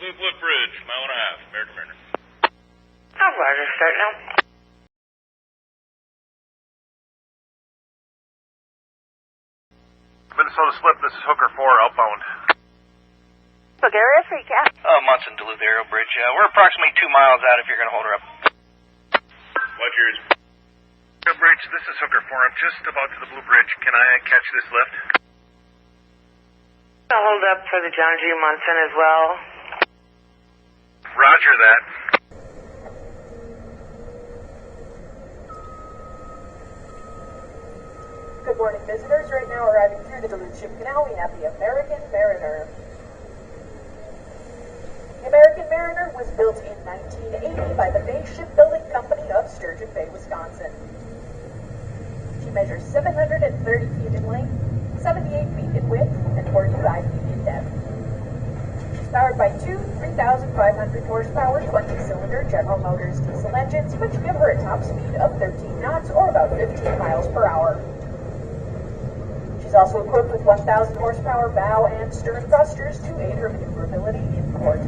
Duluth Bridge, mile and a half, American Mariner. How far does it start now? Minnesota Slip, this is Hooker 4, outbound. Book area for you, Cap. Munson, Duluth Aerial Bridge. We're approximately 2 miles out if you're going to hold her up. Watch yours. Bridge, this is Hooker 4. I'm just about to the Blue Bridge. Can I catch this lift? I'll hold up for the John G Munson as well. Roger that. Good morning, visitors. Right now, arriving through the Duluth Ship Canal, we have the American Mariner. The American Mariner was built in 1980 by the Bay Shipbuilding Company of Sturgeon Bay, Wisconsin. She measures 730 feet in length, 78 feet in width, and 45 feet in depth. She's powered by two 3,500 horsepower 20-cylinder General Motors diesel engines, which give her a top speed of 13 knots or about 15 miles per hour. She's also equipped with 1,000 horsepower bow and stern thrusters to aid her maneuverability in port.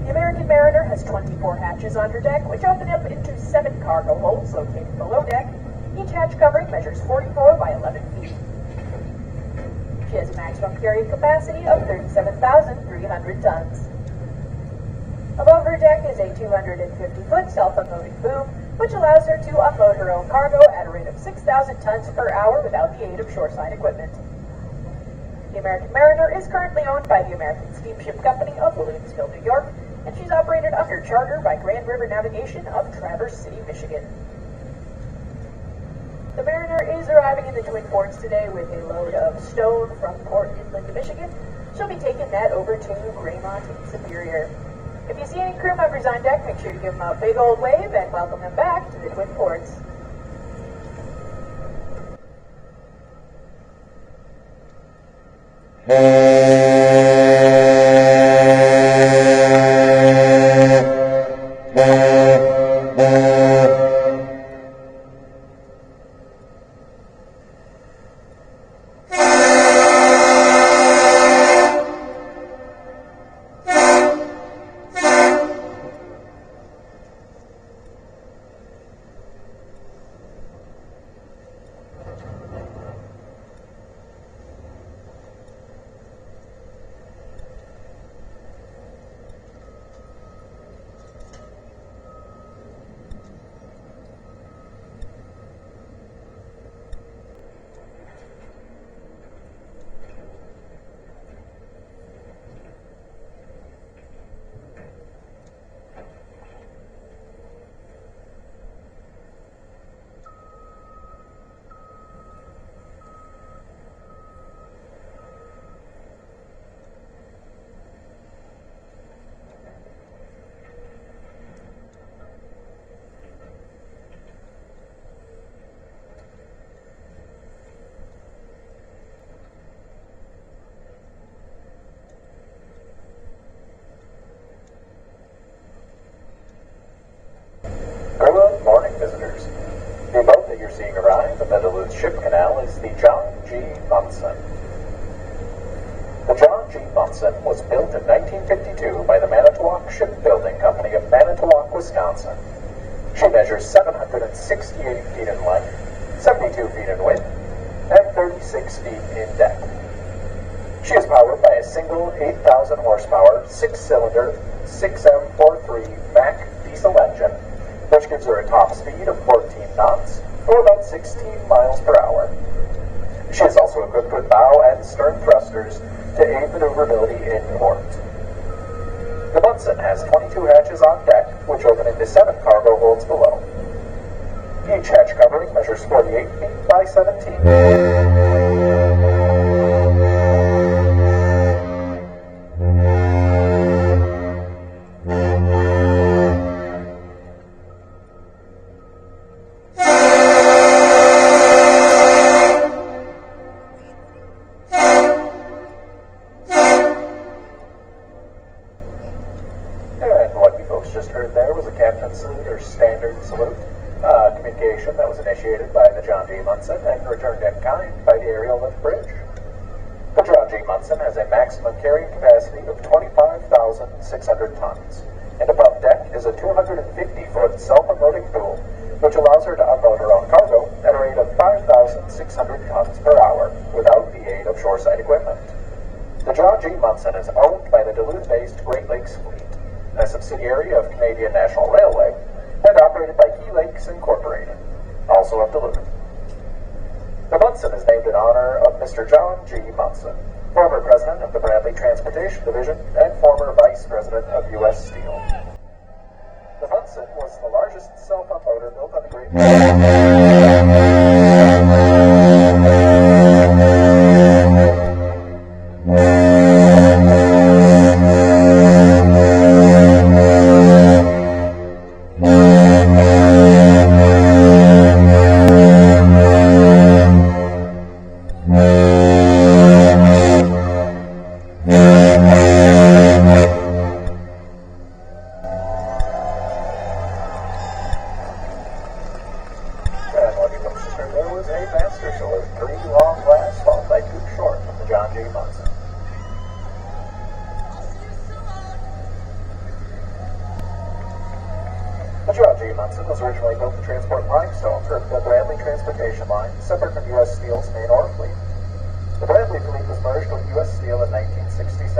The American Mariner has 24 hatches on her deck, which open up into 7 cargo holds located below deck. Each hatch covering measures 44 by 11 feet. She has a maximum carrying capacity of 37,300 tons. Above her deck is a 250-foot self-unloading boom, which allows her to unload her own cargo at a rate of 6,000 tons per hour without the aid of shoreside equipment. The American Mariner is currently owned by the American Steamship Company of Williamsville, New York, and she's operated under charter by Grand River Navigation of Traverse City, Michigan. The Mariner is arriving in the Twin Forts today with a load of stone from Port Inland, Michigan. She'll be taking that over to Graymont in Superior. If you see any crew members on deck, make sure to give them a big old wave and welcome them back to the Twin Forts. Good morning, visitors. The boat that you're seeing arrive in the Duluth Ship Canal is the John G Munson. The John G Munson was built in 1952 by the Manitowoc Shipbuilding Company of Manitowoc, Wisconsin. She measures 768 feet in length, 72 feet in width, and 36 feet in depth. She is powered by a single 8,000 horsepower, 6-cylinder, 6M43 Mack diesel engine, which gives her a top speed of 14 knots, or about 16 miles per hour. She is also equipped with bow and stern thrusters to aid maneuverability in port. The Munson has 22 hatches on deck, which open into 7 cargo holds below. Each hatch covering measures 48 feet by 17. And what you folks just heard there was a captain's salute, or standard salute, communication that was initiated by the John G Munson and returned in kind by the aerial lift bridge. The John John G Munson has a maximum carrying capacity of 25,600 tons, and above deck is a 250-foot self-unloading pool, which allows her to unload her own cargo at a rate of 5,600 tons per hour without the aid of shoreside equipment. The John G Munson is owned by the Duluth-based Great Lakes Fleet, a subsidiary of Canadian National Railway, and operated by Key Lakes Incorporated, also of Duluth. The Munson is named in honor of Mr. John G Munson, former president of the Bradley Transportation Division and former vice president of U.S. Steel. The Munson was the largest self-unloader built on the Great The John G Munson was originally built to transport limestone for the Bradley Transportation Line, separate from U.S. Steel's main ore fleet. The Bradley fleet was merged with U.S. Steel in 1967.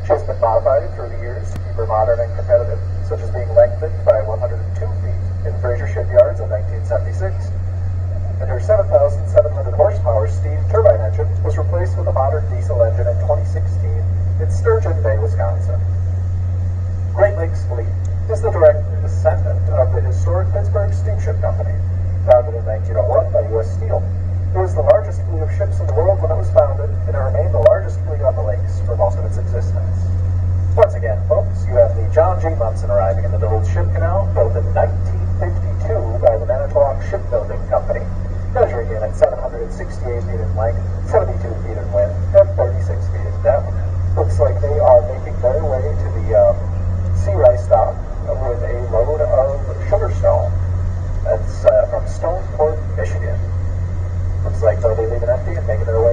She has been modified through the years to keep her modern and competitive, such as being lengthened by 102 feet in Fraser shipyards in 1976, and her 7,700 horsepower steam turbine engine was replaced with a modern diesel engine in 2016 in Sturgeon Bay, Wisconsin. Great Lakes Fleet is the direct descendant of the historic Pittsburgh Steamship Company, founded in 1901 by U.S. Steel. It was the largest fleet of ships in the world when it was founded, and it remained the largest fleet on the lakes for most of its existence. Once again, folks, you have the John G Munson arriving in the Duluth Ship Canal, built in 1952 by the Manitowoc Shipbuilding Company, measuring in at 768 feet in length, 72 feet in width, and 36 feet in depth. Looks like they are making their way to the sea rice dock with a load of sugar stone. That's from Stoneport, Michigan. Looks like they'll be leaving empty and making their way